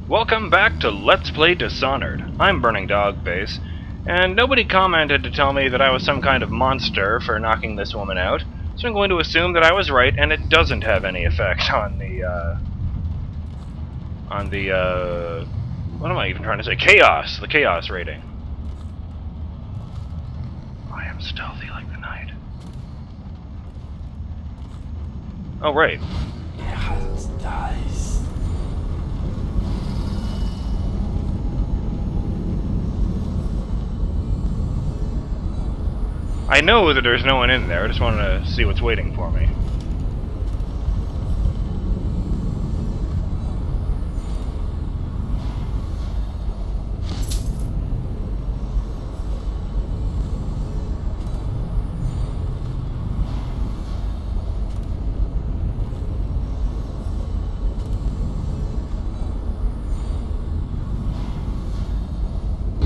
Welcome back to Let's Play Dishonored. I'm BurningDogFace, and nobody commented to tell me that I was some kind of monster for knocking this woman out, so I'm going to assume that I was right and it doesn't have any effect on the, what am I even trying to say? Chaos! The chaos rating. I am stealthy like the night. Oh, right. I know that there's no one in there, I just wanted to see what's waiting for me.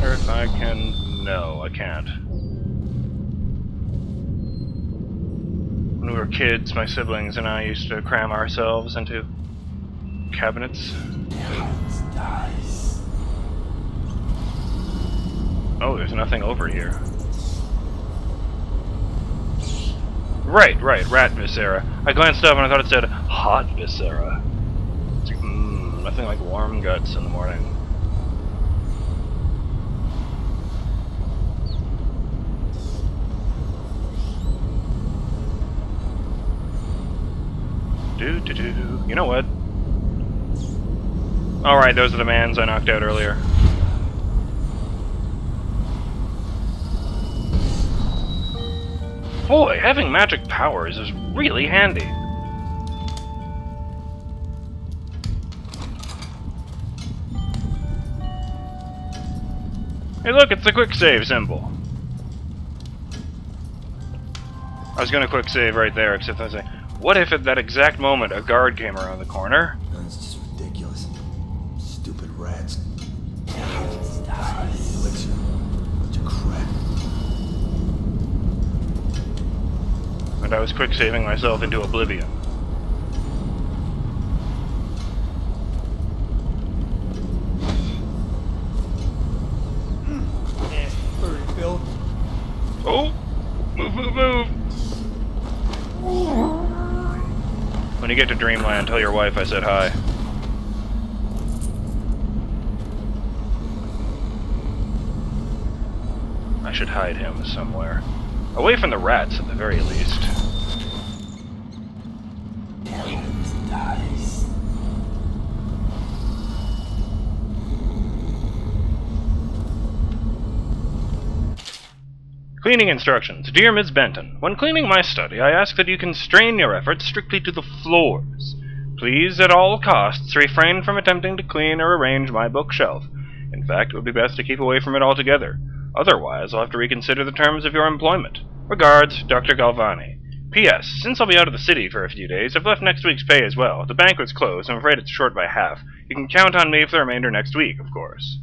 Or if I can... no, I can't. When we were kids, my siblings and I used to cram ourselves into cabinets. Oh, there's nothing over here. Right, rat viscera. I glanced up and I thought it said hot viscera. It's like, nothing like warm guts in the morning. You know what? Alright, those are the mans I knocked out earlier. Boy, having magic powers is really handy. Hey look, it's the quick save symbol. I was gonna quick save right there, except I was like, what if at that exact moment a guard came around the corner? That's just ridiculous. Stupid rats. Elixir. Bunch of crap. And I was quick saving myself into oblivion. Hurry, Bill. Oh! Move! When you get to Dreamland, tell your wife I said hi. I should hide him somewhere. Away from the rats, at the very least. Cleaning instructions. Dear Ms. Benton, when cleaning my study, I ask that you constrain your efforts strictly to the floors. Please, at all costs, refrain from attempting to clean or arrange my bookshelf. In fact, it would be best to keep away from it altogether. Otherwise, I'll have to reconsider the terms of your employment. Regards, Dr. Galvani. P.S. Since I'll be out of the city for a few days, I've left next week's pay as well. The banquet's closed, I'm afraid it's short by half. You can count on me for the remainder next week, of course.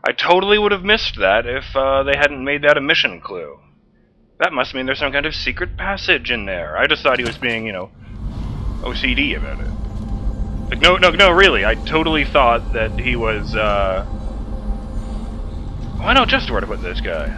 I totally would have missed that if they hadn't made that a mission clue. That must mean there's some kind of secret passage in there. I just thought he was being, you know, OCD about it. Like, no, really, I totally thought that he was, oh, I know just where to put this guy.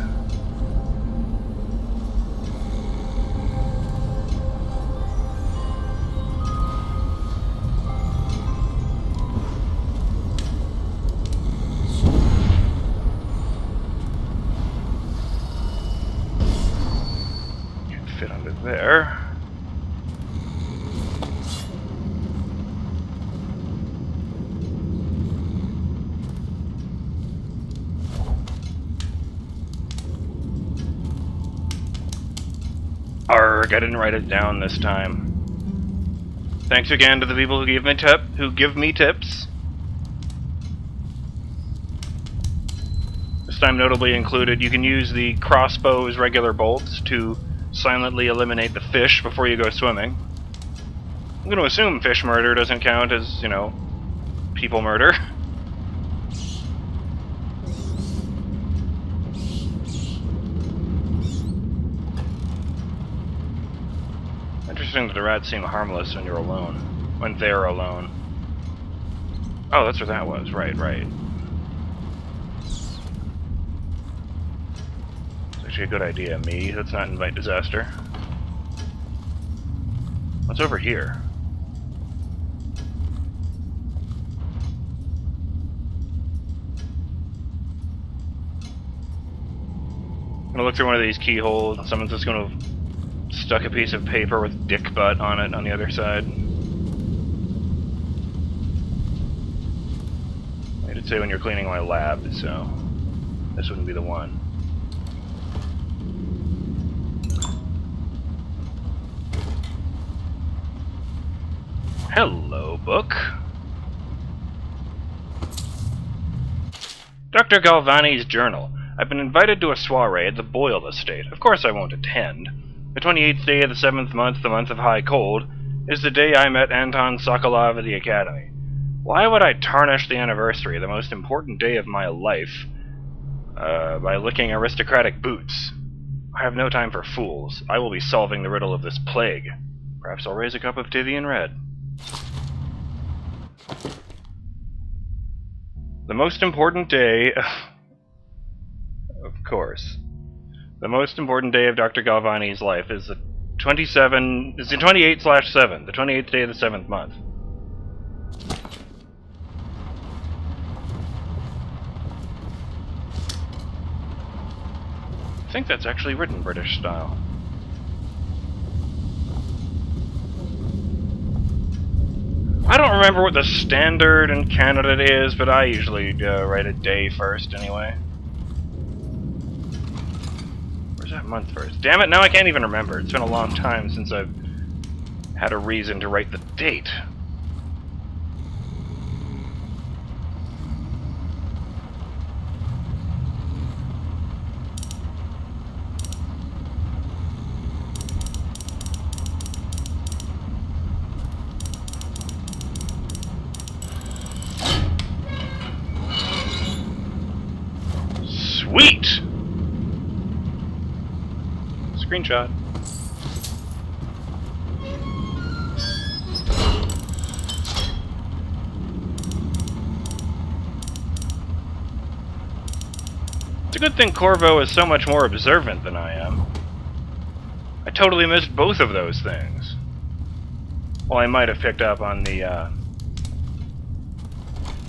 Fit under there. Arrgh, I didn't write it down this time. Thanks again to the people who give me tips. This time notably included, you can use the crossbow's regular bolts to silently eliminate the fish before you go swimming. I'm going to assume fish murder doesn't count as, you know, people murder. Interesting that the rats seem harmless when you're alone. When they're alone. Oh, that's what that was. Right. It's actually a good idea, me. Let's not invite disaster. What's over here? I'm gonna look through one of these keyholes. Someone's just gonna have stuck a piece of paper with dick butt on it on the other side. I did say when you're cleaning my lab, so this wouldn't be the one. Hello, book. Dr. Galvani's journal. I've been invited to a soiree at the Boyle estate. Of course I won't attend. The 28th day of the 7th month, the month of high cold, is the day I met Anton Sokolov at the academy. Why would I tarnish the anniversary, the most important day of my life, by licking aristocratic boots? I have no time for fools. I will be solving the riddle of this plague. Perhaps I'll raise a cup of Tivian Red. The most important day... Of course. The most important day of Dr. Galvani's life is the 28/7, the 28th day of the 7th month. I think that's actually written British style. I don't remember what the standard in Canada is, but I usually write a day first anyway. Where's that month first? Damn it, now I can't even remember. It's been a long time since I've had a reason to write the date. Sweet! Screenshot. It's a good thing Corvo is so much more observant than I am. I totally missed both of those things. Well, I might have picked up on the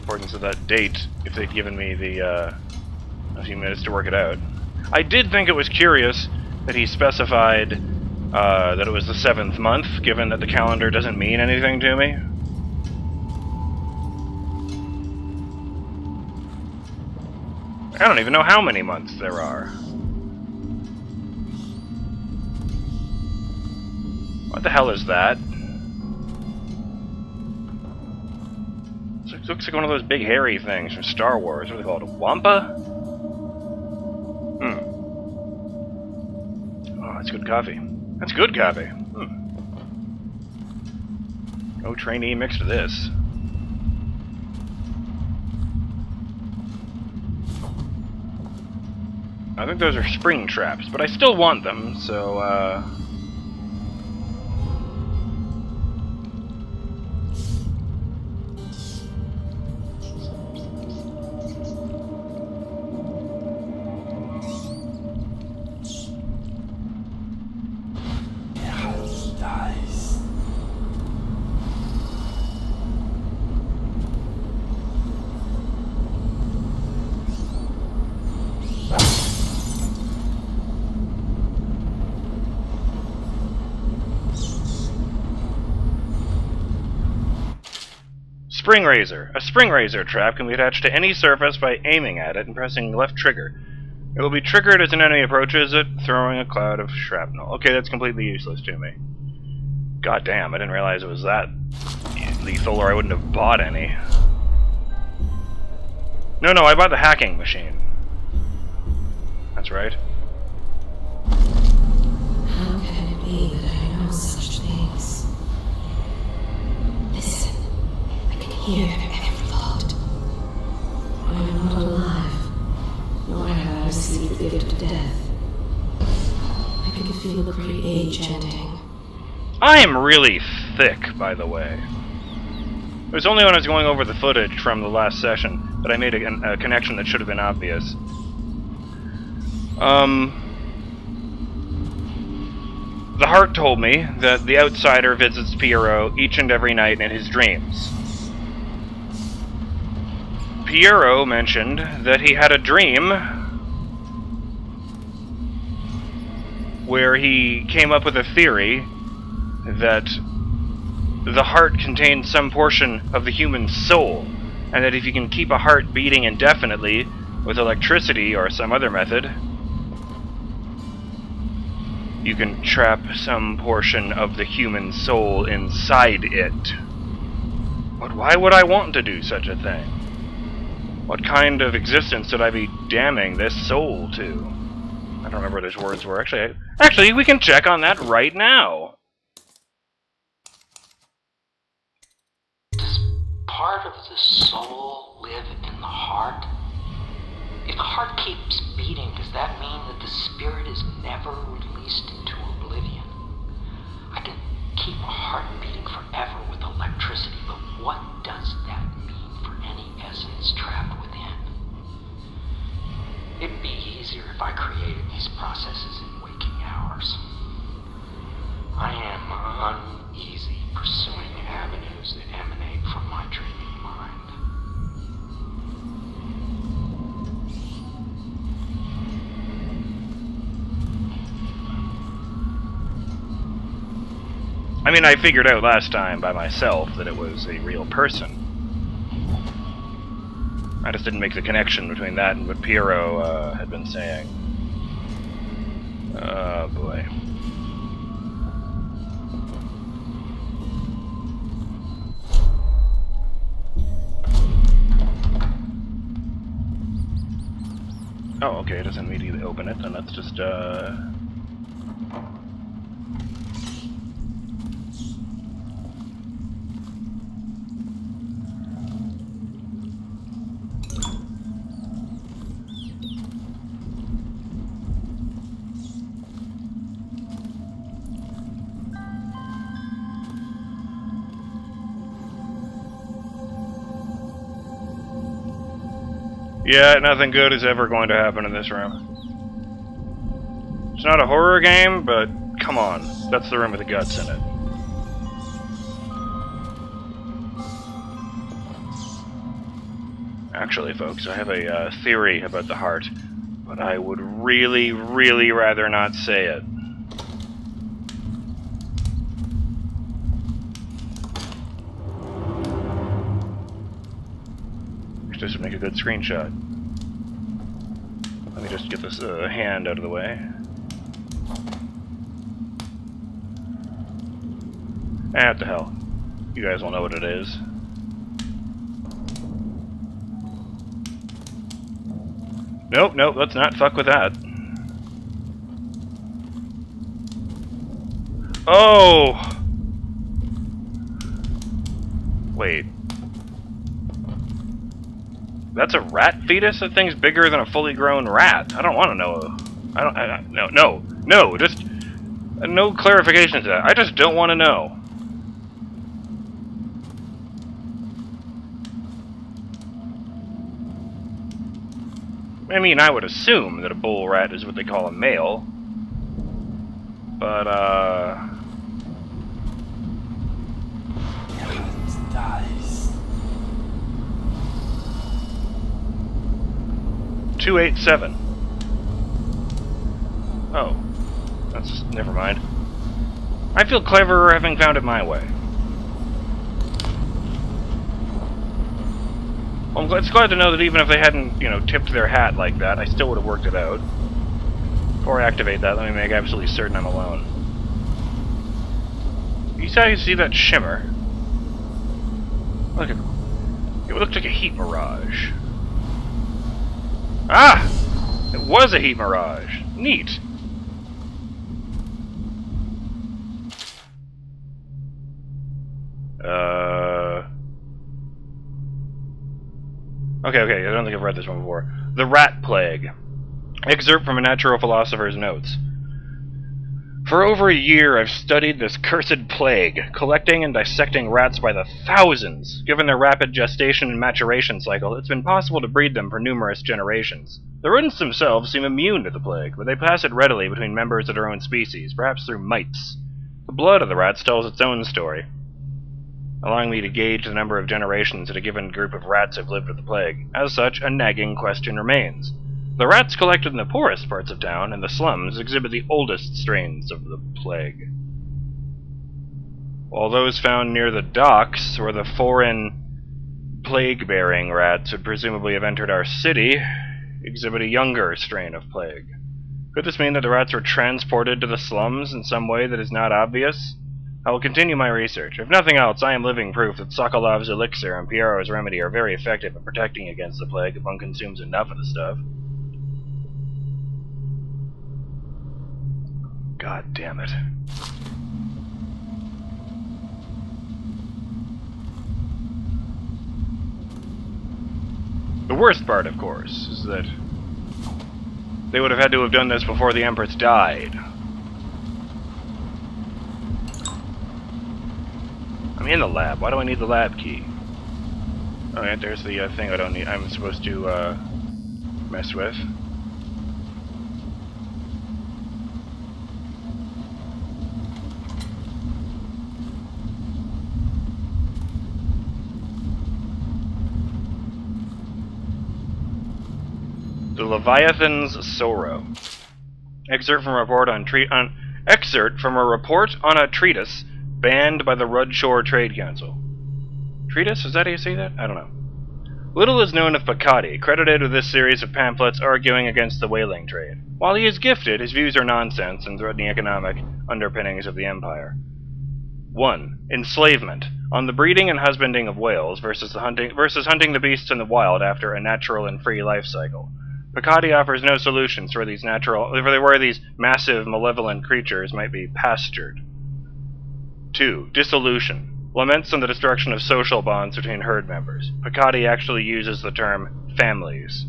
importance of that date if they'd given me the a few minutes to work it out. I did think it was curious that he specified that it was the 7th month, given that the calendar doesn't mean anything to me. I don't even know how many months there are. What the hell is that? It looks like one of those big hairy things from Star Wars. What are they called? A wampa? Oh, that's good coffee. That's good coffee. No trainee mixed with this. I think those are spring traps, but I still want them, so, Spring Razor. A Spring Razor trap can be attached to any surface by aiming at it and pressing the left trigger. It will be triggered as an enemy approaches it, throwing a cloud of shrapnel. Okay, that's completely useless to me. God damn, I didn't realize it was that lethal, or I wouldn't have bought any. No, I bought the hacking machine. That's right. How can it be that I know such things? Listen. Hear every thought. I am not alive, nor have I received the gift of death. I can feel the great age ending. I am really thick, by the way. It was only when I was going over the footage from the last session that I made a connection that should have been obvious. The heart told me that the outsider visits Piero each and every night in his dreams. Piero mentioned that he had a dream where he came up with a theory that the heart contains some portion of the human soul, and that if you can keep a heart beating indefinitely with electricity or some other method, you can trap some portion of the human soul inside it. But why would I want to do such a thing? What kind of existence should I be damning this soul to? I don't remember what his words were. Actually, we can check on that right now. Does part of the soul live in the heart? If the heart keeps beating, does that mean that the spirit is never released into oblivion? I can keep a heart beating forever with electricity, but what does that mean for any essence trapped within? It'd be easier if I created these processes in waking hours. I am uneasy pursuing avenues that emanate from my dreaming mind. I mean, I figured out last time by myself that it was a real person. I just didn't make the connection between that and what Piero had been saying. Oh boy. Oh, okay, it doesn't immediately open it, then let's just, yeah, nothing good is ever going to happen in this room. It's not a horror game, but come on. That's the room with the guts in it. Actually, folks, I have a theory about the heart, but I would really, really rather not say it. This would make a good screenshot. Let me just get this hand out of the way. What the hell? You guys will know what it is. Nope, nope, let's not fuck with that. Oh! Wait. That's a rat fetus? That thing's bigger than a fully grown rat. I don't want to know. No, just no clarification to that. I just don't want to know. I mean, I would assume that a bull rat is what they call a male. But, Dies. 287. Oh. That's... never mind. I feel cleverer having found it my way. Well, it's glad to know that even if they hadn't, you know, tipped their hat like that, I still would have worked it out. Before I activate that, let me make absolutely certain I'm alone. You see that shimmer? Look, it looked like a heat mirage. Ah! It was a heat mirage. Neat. Okay, I don't think I've read this one before. The Rat Plague. Excerpt from a natural philosopher's notes. For over a year, I've studied this cursed plague, collecting and dissecting rats by the thousands. Given their rapid gestation and maturation cycle, it's been possible to breed them for numerous generations. The rodents themselves seem immune to the plague, but they pass it readily between members of their own species, perhaps through mites. The blood of the rats tells its own story, allowing me to gauge the number of generations that a given group of rats have lived with the plague. As such, a nagging question remains. The rats collected in the poorest parts of town and the slums exhibit the oldest strains of the plague, while those found near the docks, where the foreign plague-bearing rats would presumably have entered our city, exhibit a younger strain of plague. Could this mean that the rats were transported to the slums in some way that is not obvious? I will continue my research. If nothing else, I am living proof that Sokolov's elixir and Piero's remedy are very effective at protecting against the plague if one consumes enough of the stuff. God damn it. The worst part, of course, is that they would have had to have done this before the Empress died. I'm in the lab. Why do I need the lab key? Alright, there's the thing I'm supposed to mess with. The Leviathan's Sorrow. Excerpt from a report on a treatise banned by the Rudshore Trade Council. Treatise? Is that how you say that? I don't know. Little is known of Piccati, credited with this series of pamphlets arguing against the whaling trade. While he is gifted, his views are nonsense and threaten the economic underpinnings of the empire. 1. Enslavement. On the breeding and husbanding of whales versus hunting the beasts in the wild after a natural and free life cycle. Piccati offers no solutions for where these massive, malevolent creatures might be pastured. 2. Dissolution. Laments on the destruction of social bonds between herd members. Piccati actually uses the term families.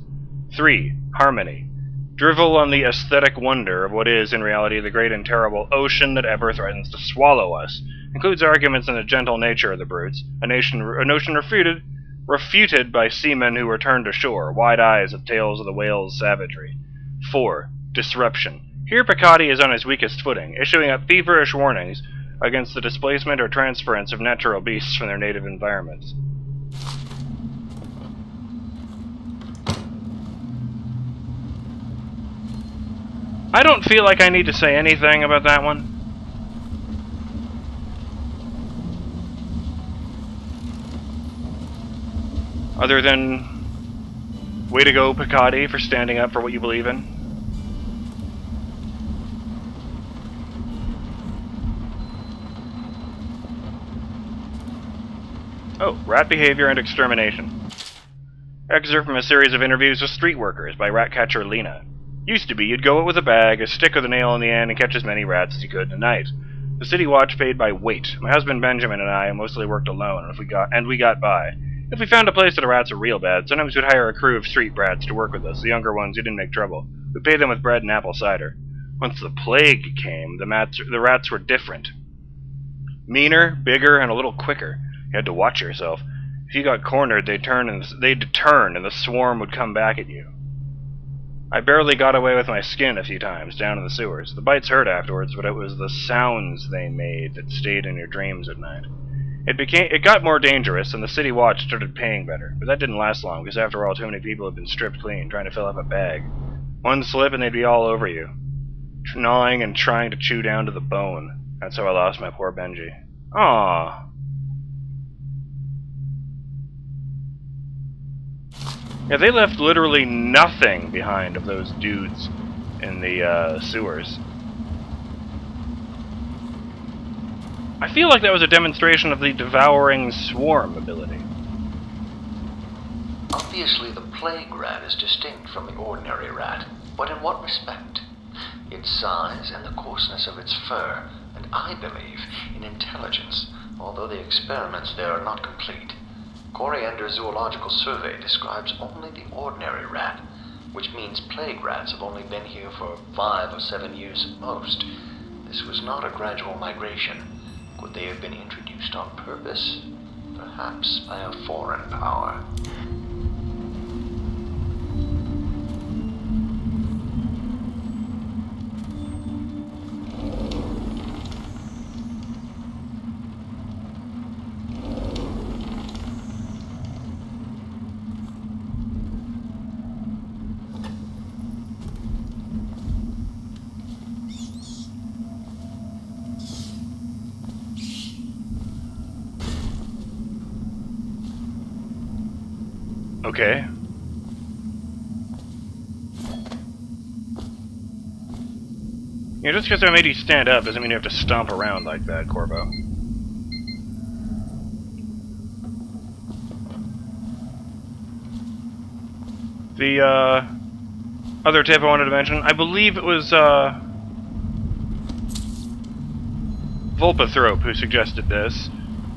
3. Harmony. Drivel on the aesthetic wonder of what is, in reality, the great and terrible ocean that ever threatens to swallow us. Includes arguments on the gentle nature of the brutes, a notion refuted by seamen who returned ashore, wide eyes at tales of the whale's savagery. 4. Disruption. Here Piccati is on his weakest footing, issuing up feverish warnings against the displacement or transference of natural beasts from their native environments. I don't feel like I need to say anything about that one. Other than, way to go, Piccati, for standing up for what you believe in. Oh, rat behavior and extermination. Excerpt from a series of interviews with street workers by rat catcher Lena. Used to be, you'd go out with a bag, a stick with a nail in the end, and catch as many rats as you could in a night. The city watch paid by weight. My husband Benjamin and I mostly worked alone, and we got by. If we found a place that the rats were real bad, sometimes we'd hire a crew of street brats to work with us, the younger ones who didn't make trouble. We'd pay them with bread and apple cider. Once the plague came, the rats were different. Meaner, bigger, and a little quicker. You had to watch yourself. If you got cornered, they'd turn, and the swarm would come back at you. I barely got away with my skin a few times, down in the sewers. The bites hurt afterwards, but it was the sounds they made that stayed in your dreams at night. It got more dangerous, and the city watch started paying better. But that didn't last long, because after all, too many people had been stripped clean, trying to fill up a bag. One slip and they'd be all over you, gnawing and trying to chew down to the bone. That's how I lost my poor Benji. Aww. Yeah, they left literally nothing behind of those dudes in the sewers. I feel like that was a demonstration of the devouring swarm ability. Obviously, the plague rat is distinct from the ordinary rat, but in what respect? Its size and the coarseness of its fur, and I believe in intelligence, although the experiments there are not complete. Coriander's Zoological Survey describes only the ordinary rat, which means plague rats have only been here for 5 or 7 years at most. This was not a gradual migration. Could they have been introduced on purpose? Perhaps by a foreign power. Okay. Yeah, just because I made you stand up doesn't mean you have to stomp around like that, Corvo. The, other tip I wanted to mention, I believe it was, Vulpithrope who suggested this,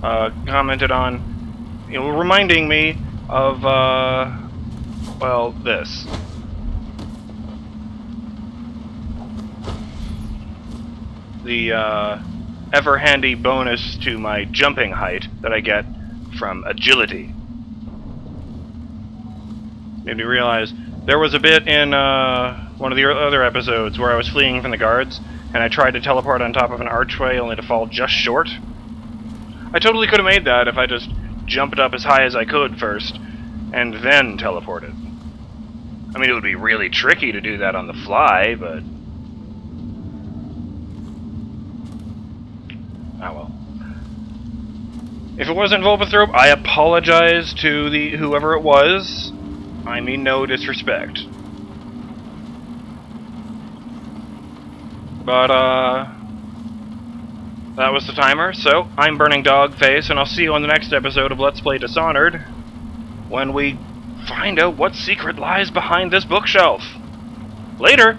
commented on, reminding me of, well, this. The, ever-handy bonus to my jumping height that I get from agility. Made me realize there was a bit in, one of the other episodes where I was fleeing from the guards, and I tried to teleport on top of an archway only to fall just short. I totally could have made that if I just jumped up as high as I could first, and then teleported. I mean, it would be really tricky to do that on the fly, but... ah well. If it wasn't Vulpithrope, I apologize to whoever it was. I mean no disrespect. But, that was the timer, so I'm BurningDogFace, and I'll see you on the next episode of Let's Play Dishonored, when we find out what secret lies behind this bookshelf. Later!